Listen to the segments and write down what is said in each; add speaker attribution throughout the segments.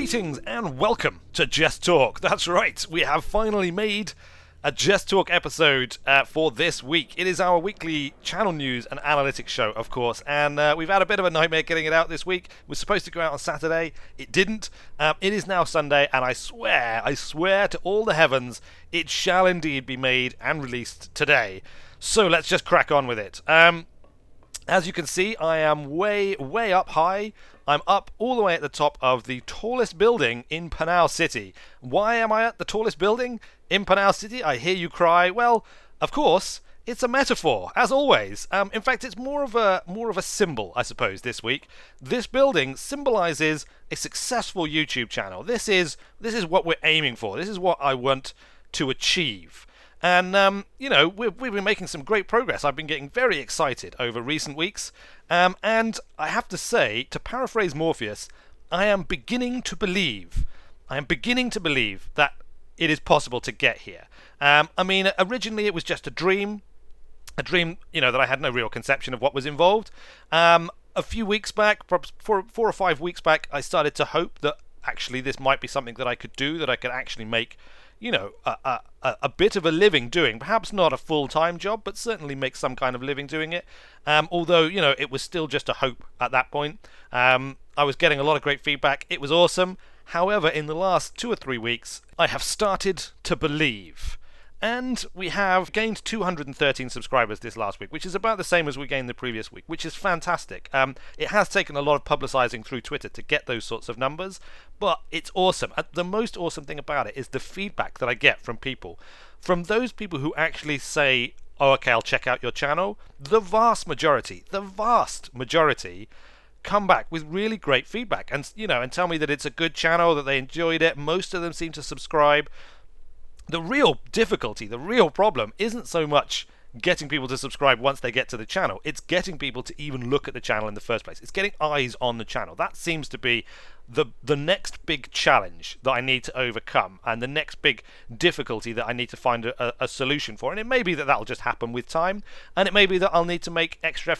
Speaker 1: Greetings and welcome to Just Talk. That's right, we have finally made a Just Talk episode for this week. It is our weekly channel news and analytics show, of course, and we've had a bit of a nightmare getting it out this week. We're supposed to go out on Saturday. It didn't. It is now Sunday, and I swear to all the heavens, it shall indeed be made and released today. So let's just crack on with it. As you can see, I am way up high. I'm up all the way at the top of the tallest building in Panau City. Why am I at the tallest building in Panau City? I hear you cry. Well, of course, it's a metaphor, as always. In fact, it's more of a symbol, I suppose, this week. This building symbolizes a successful YouTube channel. This is what we're aiming for. This is what I want to achieve. And, we've been making some great progress. I've been getting very excited over recent weeks. And I have to say, to paraphrase Morpheus, I am beginning to believe that it is possible to get here. Originally it was just a dream, that I had no real conception of what was involved. A few weeks back, perhaps 4 or 5 weeks back, I started to hope that actually this might be something that I could do, that I could actually make a bit of a living doing, perhaps not a full-time job, but certainly make some kind of living doing it. Although, it was still just a hope at that point. I was getting a lot of great feedback. It was awesome. However, in the last 2 or 3 weeks, I have started to believe. And we have gained 213 subscribers this last week, which is about the same as we gained the previous week, which is fantastic. It has taken a lot of publicizing through Twitter to get those sorts of numbers, but it's awesome. The most awesome thing about it is the feedback that I get from people. From those people who actually say, oh, okay, I'll check out your channel, the vast majority come back with really great feedback and tell me that it's a good channel, that they enjoyed it. Most of them seem to subscribe. The real difficulty, the real problem, isn't so much getting people to subscribe once they get to the channel. It's getting people to even look at the channel in the first place. It's getting eyes on the channel. That seems to be the next big challenge that I need to overcome, and the next big difficulty that I need to find a solution for. And it may be that that'll just happen with time, and it may be that I'll need to make extra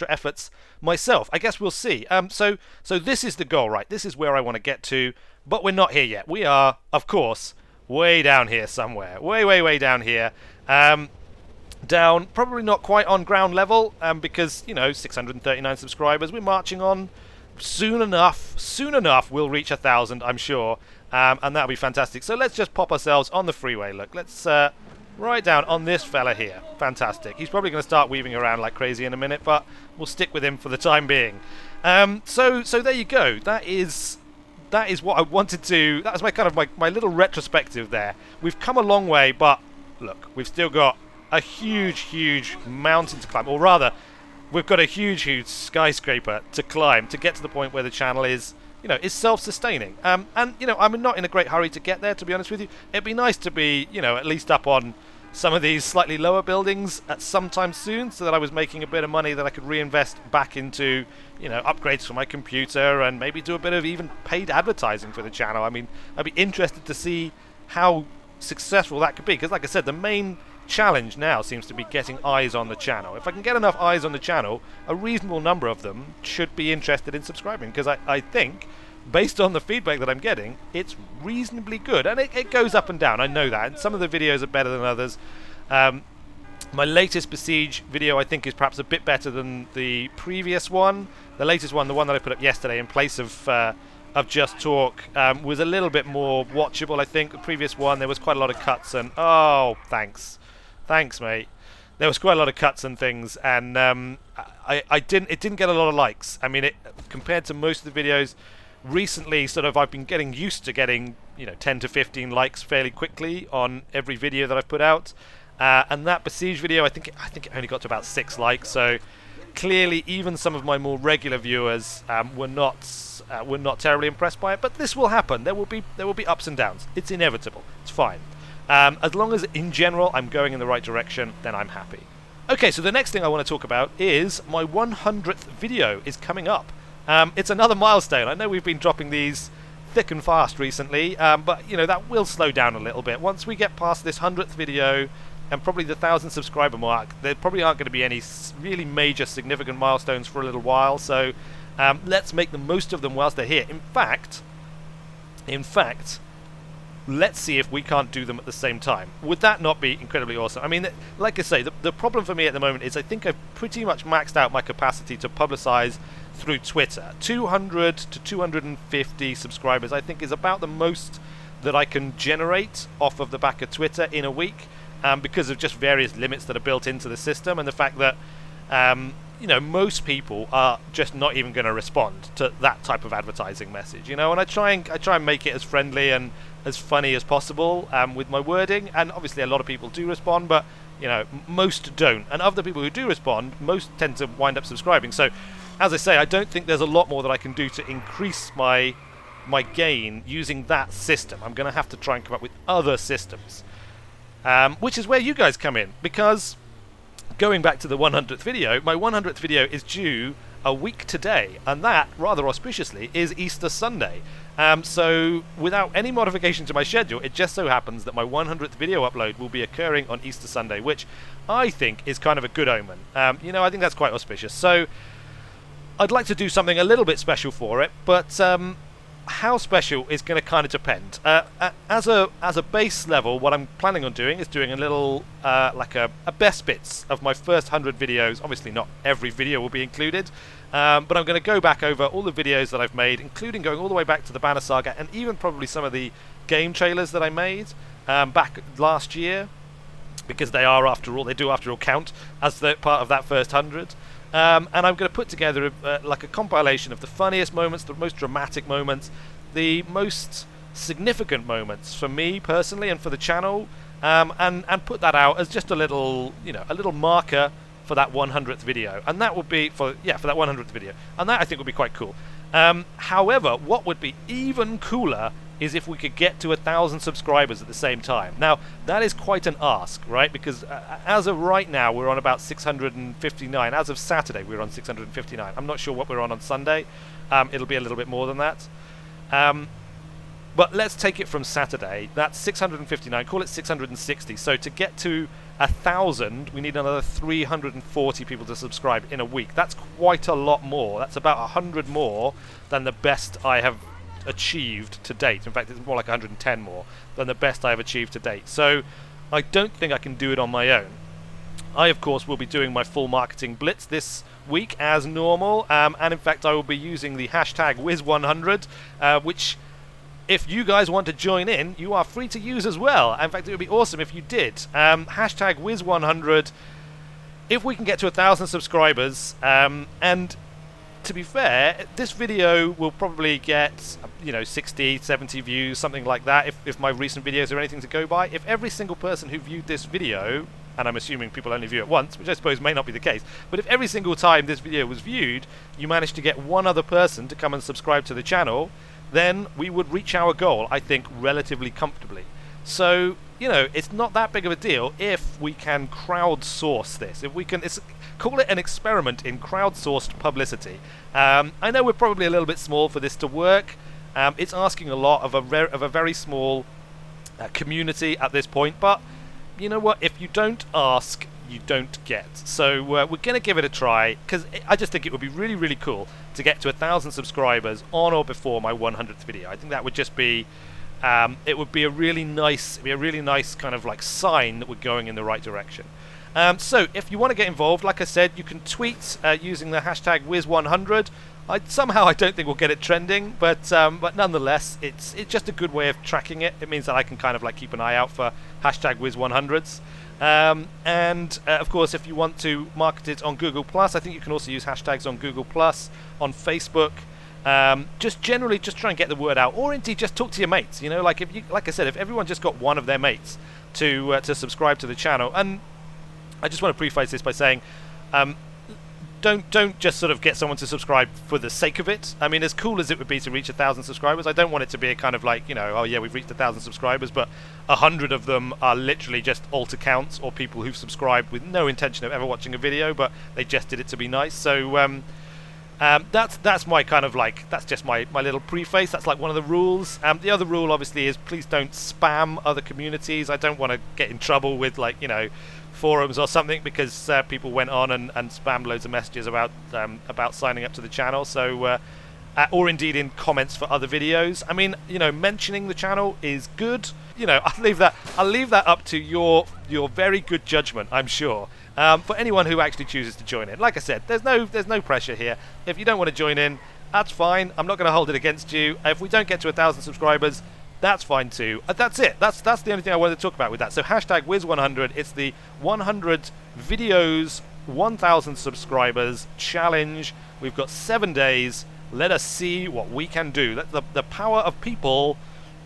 Speaker 1: efforts myself. I guess we'll see. So this is the goal, right? This is where I want to get to, but we're not here yet. We are, of course, way down here somewhere. Way down here. Down, probably not quite on ground level, because, 639 subscribers. We're marching on. Soon enough, we'll reach 1,000, I'm sure. And that'll be fantastic. So let's just pop ourselves on the freeway. Look, let's right down on this fella here. Fantastic. He's probably going to start weaving around like crazy in a minute, but we'll stick with him for the time being. So there you go. That is what I wanted to. That was my little retrospective there. We've come a long way, but look, we've still got a huge mountain to climb, or rather, we've got a huge skyscraper to climb to get to the point where the channel is self-sustaining. And I'm not in a great hurry to get there, to be honest with you. It'd be nice to be, at least up on some of these slightly lower buildings at some time soon, so that I was making a bit of money that I could reinvest back into, upgrades for my computer, and maybe do a bit of even paid advertising for the channel. I mean, I'd be interested to see how successful that could be, because like I said, the main challenge now seems to be getting eyes on the channel. If I can get enough eyes on the channel, a reasonable number of them should be interested in subscribing, because I think, based on the feedback that I'm getting, it's reasonably good. And it goes up and down, I know that. And some of the videos are better than others. My latest Besiege video, I think, is perhaps a bit better than the previous one. The latest one, the one that I put up yesterday in place of Just Talk, was a little bit more watchable, I think. The previous one, there was quite a lot of cuts and... Oh, thanks, mate. There was quite a lot of cuts and things, and it didn't get a lot of likes. I mean, compared to most of the videos recently, I've been getting used to getting 10 to 15 likes fairly quickly on every video that I've put out, and that Besiege video, I think it only got to about 6 likes. So clearly, even some of my more regular viewers were not terribly impressed by it. But this will happen. There will be ups and downs. It's inevitable. It's fine. As long as, in general, I'm going in the right direction, then I'm happy. Okay, so the next thing I want to talk about is my 100th video is coming up. It's another milestone. I know we've been dropping these thick and fast recently, but, that will slow down a little bit. Once we get past this 100th video and probably the 1,000 subscriber mark, there probably aren't going to be any really major significant milestones for a little while, so let's make the most of them whilst they're here. In fact, In fact, let's see if we can't do them at the same time. Would that not be incredibly awesome? I mean, like I say, the problem for me at the moment is I think I've pretty much maxed out my capacity to publicize through Twitter. 200 to 250 subscribers, I think, is about the most that I can generate off of the back of Twitter in a week, because of just various limits that are built into the system, and the fact that most people are just not even going to respond to that type of advertising message, and I try and make it as friendly and as funny as possible with my wording, and obviously a lot of people do respond, but most don't, and of the people who do respond, most tend to wind up subscribing. So as I say, I don't think there's a lot more that I can do to increase my gain using that system. I'm going to have to try and come up with other systems, which is where you guys come in, because going back to the 100th video, my 100th video is due a week today, and that, rather auspiciously, is Easter Sunday. So without any modification to my schedule, it just so happens that my 100th video upload will be occurring on Easter Sunday, which I think is kind of a good omen. I think that's quite auspicious. So I'd like to do something a little bit special for it, but how special is going to kind of depend. As a base level, what I'm planning on doing is doing a little like a best bits of my first 100 videos. Obviously not every video will be included, but I'm going to go back over all the videos that I've made, including going all the way back to the Banner Saga, and even probably some of the game trailers that I made back last year, because they do after all count as the part of that first 100. And I'm going to put together like a compilation of the funniest moments, the most dramatic moments, the most significant moments for me personally and for the channel, and put that out as just a little marker for that 100th video. And that would be for that 100th video, and that I think would be quite cool. However, what would be even cooler is if we could get to 1,000 subscribers at the same time. Now, that is quite an ask, right? Because as of right now, we're on about 659. As of Saturday, we're on 659. I'm not sure what we're on Sunday. It'll be a little bit more than that. But let's take it from Saturday. That's 659. Call it 660. So to get to 1,000, we need another 340 people to subscribe in a week. That's quite a lot more. That's about 100 more than the best I have achieved to date. In fact, it's more like 110 more than the best I have achieved to date. So I don't think I can do it on my own. I, of course, will be doing my full marketing blitz this week as normal, and in fact I will be using the hashtag Wiz100, which, if you guys want to join in, you are free to use as well. In fact, it would be awesome if you did. Hashtag Wiz100. If we can get to 1,000 subscribers, and to be fair, this video will probably get 60, 70 views, something like that, if my recent videos are anything to go by. If every single person who viewed this video, and I'm assuming people only view it once, which I suppose may not be the case, but if every single time this video was viewed, you managed to get one other person to come and subscribe to the channel, then we would reach our goal, I think, relatively comfortably. So, it's not that big of a deal if we can crowdsource this. If we can call it an experiment in crowdsourced publicity. I know we're probably a little bit small for this to work. It's asking a lot of a very small community at this point, but you know what? If you don't ask, you don't get. So we're going to give it a try, because I just think it would be really, really cool to get to 1,000 subscribers on or before my 100th video. I think that would just be it would be a really nice kind of like sign that we're going in the right direction. So if you want to get involved, like I said, you can tweet using the hashtag Wiz100. Somehow I don't think we'll get it trending, but nonetheless, it's just a good way of tracking it. It means that I can kind of like keep an eye out for hashtag Wiz100s. And of course, if you want to market it on Google+, I think you can also use hashtags on Google+, on Facebook. Just generally try and get the word out, or indeed just talk to your mates. Like I said, if everyone just got one of their mates to subscribe to the channel. And I just want to preface this by saying, don't just sort of get someone to subscribe for the sake of it. I mean, as cool as it would be to reach 1,000 subscribers, I don't want it to be a kind of like, oh yeah, we've reached 1,000 subscribers, but 100 of them are literally just alt accounts or people who've subscribed with no intention of ever watching a video, but they just did it to be nice. So that's my kind of like, that's just my little preface. That's like one of the rules. The other rule obviously is please don't spam other communities. I don't want to get in trouble with forums or something, because people went on and spammed loads of messages about signing up to the channel. So or indeed in comments for other videos. I mean, mentioning the channel is good. I'll leave that up to your very good judgment, I'm sure. For anyone who actually chooses to join in. Like I said, there's no pressure here. If you don't want to join in, that's fine. I'm not going to hold it against you. If we don't get to 1,000 subscribers, that's fine too. That's it. That's the only thing I wanted to talk about with that. So hashtag Wiz100. It's the 100 videos, 1,000 subscribers challenge. We've got 7 days. Let us see what we can do. Let the power of people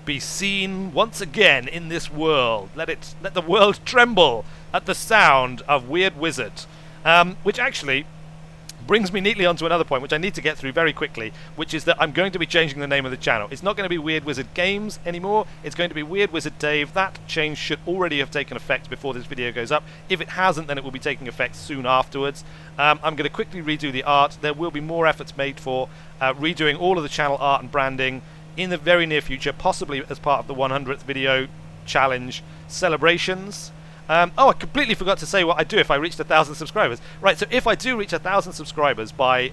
Speaker 1: be seen once again in this world. Let the world tremble at the sound of Weird Wizard. Which actually brings me neatly onto another point, which I need to get through very quickly, which is that I'm going to be changing the name of the channel. It's not going to be Weird Wizard Games anymore. It's going to be Weird Wizard Dave. That change should already have taken effect before this video goes up. If it hasn't, then it will be taking effect soon afterwards. I'm going to quickly redo the art. There will be more efforts made for redoing all of the channel art and branding in the very near future, possibly as part of the 100th video challenge celebrations. I completely forgot to say what I'd do if I reached 1,000 subscribers. Right, so if I do reach 1,000 subscribers by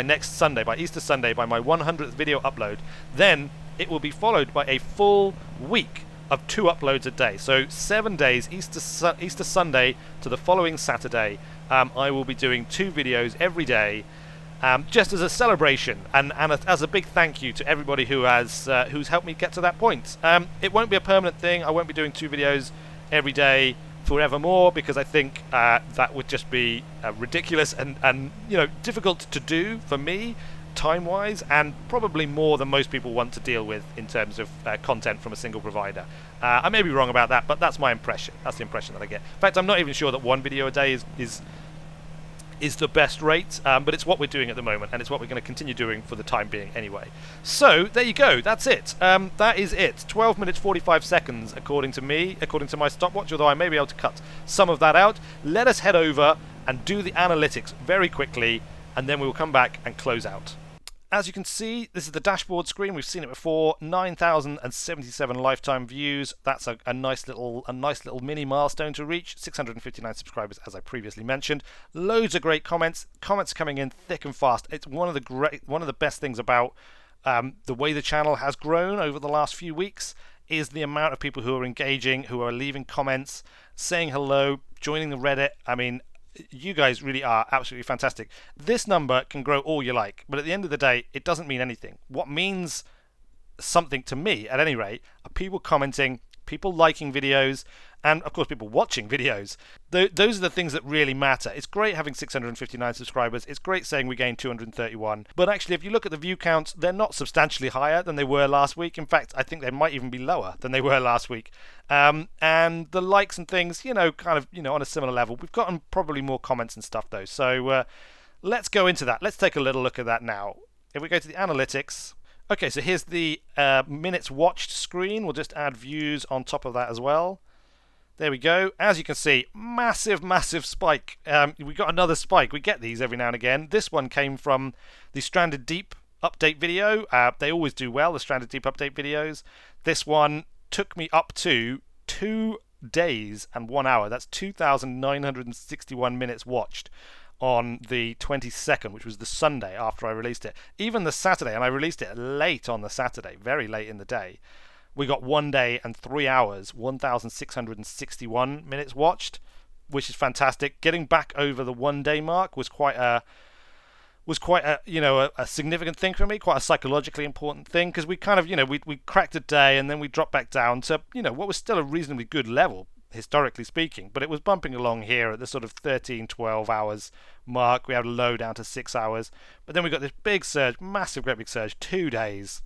Speaker 1: next Sunday, by Easter Sunday, by my 100th video upload, then it will be followed by a full week of 2 uploads a day. So 7 days, Easter Sunday to the following Saturday, I will be doing 2 videos every day, just as a celebration and as a big thank you to everybody who's helped me get to that point. It won't be a permanent thing. I won't be doing 2 videos every day forevermore, because I think that would just be ridiculous and difficult to do for me time-wise, and probably more than most people want to deal with in terms of content from a single provider. I may be wrong about that, but that's my impression. That's the impression that I get. In fact, I'm not even sure that 1 video a day is the best rate, but it's what we're doing at the moment, and it's what we're going to continue doing for the time being anyway. So there you go, that's it. That is it. 12 minutes 45 seconds according to me, according to my stopwatch, although I may be able to cut some of that out. Let us head over and do the analytics very quickly, and then we will come back and close out. As you can see, this is the dashboard screen. We've seen it before. 9,077 lifetime views. That's a nice little mini milestone to reach. 659 subscribers, as I previously mentioned. Loads of great comments. Comments coming in thick and fast. It's one of the best things about the way the channel has grown over the last few weeks is the amount of people who are engaging, who are leaving comments, saying hello, joining the Reddit. I mean, you guys really are absolutely fantastic. This number can grow all you like, but at the end of the day, it doesn't mean anything. What means something to me, at any rate, are people commenting, people liking videos, and of course people watching videos. Those are the things that really matter. It's great having 659 subscribers. It's great saying we gained 231. But actually, if you look at the view counts, they're not substantially higher than they were last week. In fact, I think they might even be lower than they were last week. And the likes and things, kind of, on a similar level. We've gotten probably more comments and stuff, though. So let's go into that. Let's take a little look at that now. If we go to the analytics. Okay, so here's the minutes watched screen. We'll just add views on top of that as well. There we go. As you can see, massive spike. We got another spike. We get these every now and again. This one came from the Stranded Deep update video. They always do well, the Stranded Deep update videos. This one took me up to 2 days and 1 hour. That's 2,961 minutes watched on the 22nd, which was the Sunday after I released it. Even the Saturday, and I released it late on the Saturday, very late in the day, we got 1 day and 3 hours, 1,661 minutes watched, which is fantastic. Getting back over the 1 day mark was quite a significant thing for me, quite a psychologically important thing, because we kind of, we cracked a day and then we dropped back down to, what was still a reasonably good level, historically speaking, but it was bumping along here at the sort of 13, 12 hours mark. We had a low down to 6 hours, but then we got this big surge, massive, great big surge, 2 days,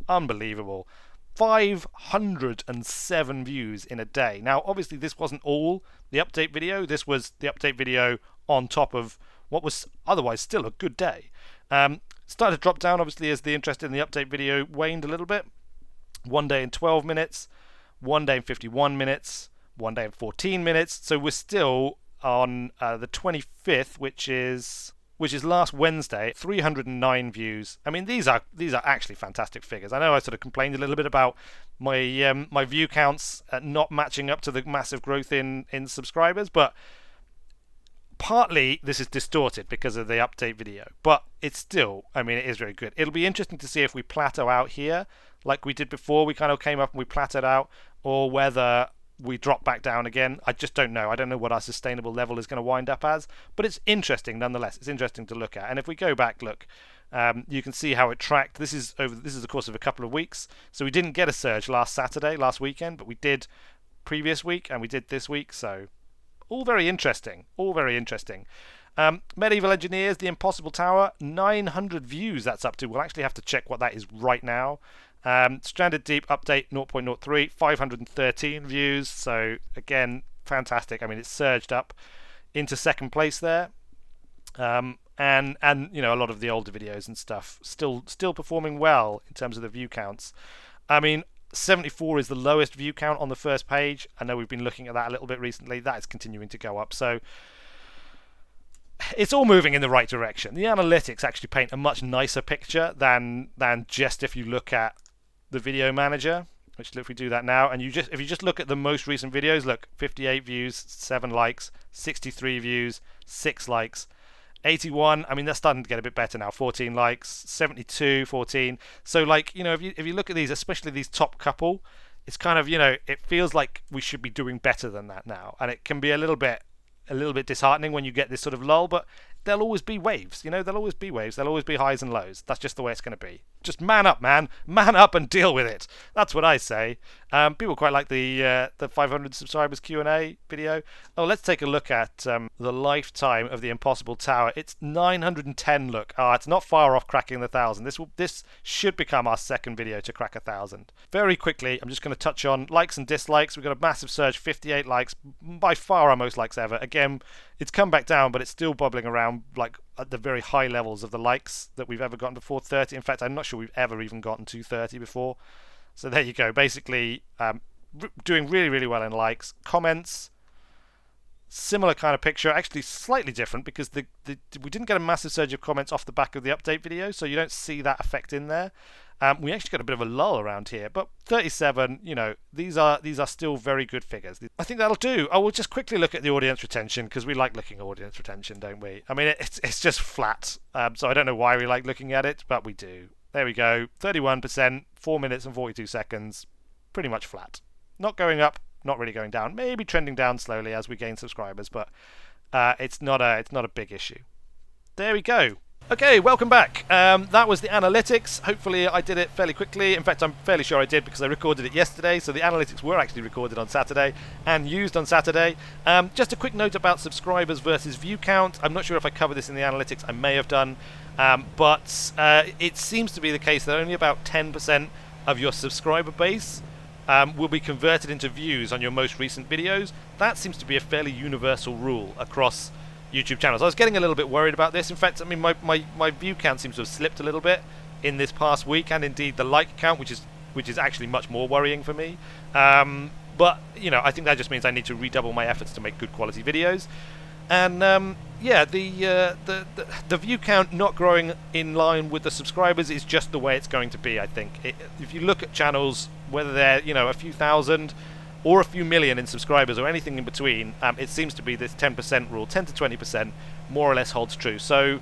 Speaker 1: unbelievable. 507 views in a day. Now, obviously, this wasn't all the update video. This was the update video on top of what was otherwise still a good day. Started to drop down, obviously, as the interest in the update video waned a little bit. 1 day in 12 minutes, 1 day in 51 minutes, 1 day in 14 minutes. So we're still on the 25th, which is last Wednesday, 309 views. I mean, these are actually fantastic figures. I know I sort of complained a little bit about my my view counts not matching up to the massive growth in subscribers, but Partly this is distorted because of the update video, but it's still, I mean, it is very good. It'll be interesting to see if we plateau out here like we did before. We kind of came up and we plateaued out, or whether we drop back down again. I just don't know. I don't know what our sustainable level is going to wind up as, but it's interesting nonetheless. It's interesting to look at. And if we go back, look, you can see how it tracked. This is the course of a couple of weeks. So we didn't get a surge last weekend, but we did previous week and we did this week. So all very interesting. All very interesting. Medieval Engineers, The Impossible Tower, 900 views that's up to. We'll actually have to check what that is right now. Stranded Deep update 0.03, 513 views. So again, fantastic. I mean, it's surged up into second place there. And you know, a lot of the older videos and stuff still performing well in terms of the view counts. I mean, 74 is the lowest view count on the first page. I know we've been looking at that a little bit recently. That is continuing to go up. So it's all moving in the right direction. The analytics actually paint a much nicer picture than just if you look at the video manager, which if we do that now, and if you just look at the most recent videos, look, 58 views, 7 likes, 63 views, 6 likes, 81, I mean, that's starting to get a bit better now, 14 likes, 72, 14. So like, you know, if you look at these, especially these top couple, it's kind of, you know, it feels like we should be doing better than that now, and it can be a little bit disheartening when you get this sort of lull, but there'll always be waves, you know, there'll always be waves, there'll always be highs and lows. That's just the way it's going to be. Just man up, man up and deal with it. That's what I say. People quite like the 500 subscribers Q&A video. Oh, let's take a look at the lifetime of the Impossible Tower. It's 910. Look, it's not far off cracking the 1,000. This should become our second video to crack 1,000. Very quickly, I'm just going to touch on likes and dislikes. We've got a massive surge, 58 likes, by far our most likes ever. Again, it's come back down, but it's still bubbling around like at the very high levels of the likes that we've ever gotten before. 30. In fact, I'm not sure we've ever even gotten to 30 before. So there you go. Basically, doing really, really well in likes. Comments, similar kind of picture. Actually, slightly different because we didn't get a massive surge of comments off the back of the update video, so you don't see that effect in there. We actually got a bit of a lull around here, but 37, you know, these are still very good figures. I think that'll do. I will just quickly look at the audience retention because we like looking at audience retention, don't we? I mean, it's just flat, so I don't know why we like looking at it, but we do. There we go, 31%, 4 minutes and 42 seconds, pretty much flat. Not going up, not really going down. Maybe trending down slowly as we gain subscribers, but it's not a big issue. There we go. Okay, welcome back. That was the analytics. Hopefully I did it fairly quickly. In fact, I'm fairly sure I did because I recorded it yesterday. So the analytics were actually recorded on Saturday and used on Saturday. Just a quick note about subscribers versus view count. I'm not sure if I covered this in the analytics. I may have done. But it seems to be the case that only about 10% of your subscriber base will be converted into views on your most recent videos. That seems to be a fairly universal rule across YouTube channels. I was getting a little bit worried about this. In fact, I mean, my view count seems to have slipped a little bit in this past week, and indeed the like count, which is actually much more worrying for me. But you know, I think that just means I need to redouble my efforts to make good quality videos. And yeah, the view count not growing in line with the subscribers is just the way it's going to be. I think if you look at channels, whether they're, you know, a few thousand or a few million in subscribers or anything in between, it seems to be this 10% rule, 10 to 20% more or less holds true. So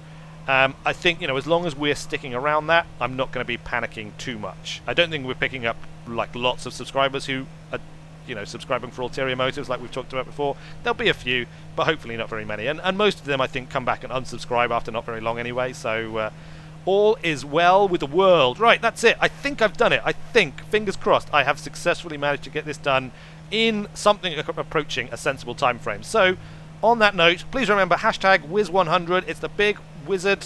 Speaker 1: I think, you know, as long as we're sticking around that, I'm not going to be panicking too much. I don't think we're picking up like lots of subscribers who are, you know, subscribing for ulterior motives like we've talked about before. There'll be a few, but hopefully not very many. And most of them, I think, come back and unsubscribe after not very long anyway. So all is well with the world. Right, that's it. I think I've done it. I think, fingers crossed, I have successfully managed to get this done in something approaching a sensible time frame. So on that note, please remember hashtag Wiz100. It's the big wizard.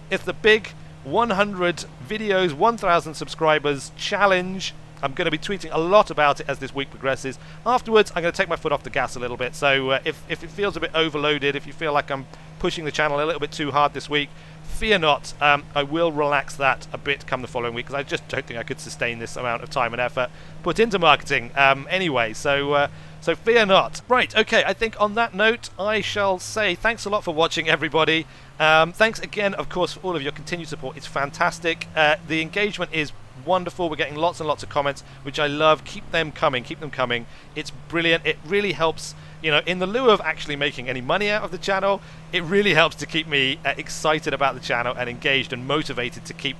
Speaker 1: It's the big 100 videos, 1,000 subscribers challenge. I'm going to be tweeting a lot about it as this week progresses. Afterwards, I'm going to take my foot off the gas a little bit. So if it feels a bit overloaded, if you feel like I'm pushing the channel a little bit too hard this week, fear not. I will relax that a bit come the following week because I just don't think I could sustain this amount of time and effort put into marketing anyway. So fear not. Right, okay, I think on that note, I shall say thanks a lot for watching, everybody. Thanks again, of course, for all of your continued support. It's fantastic. The engagement is wonderful. We're getting lots and lots of comments, which I love. Keep them coming. It's brilliant. It really helps you know, in the lieu of actually making any money out of the channel, it really helps to keep me excited about the channel and engaged and motivated to keep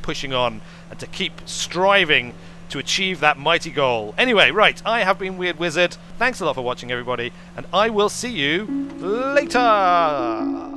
Speaker 1: pushing on and to keep striving to achieve that mighty goal. Anyway, right, I have been Weird Wizard. Thanks a lot for watching, everybody, and I will see you later.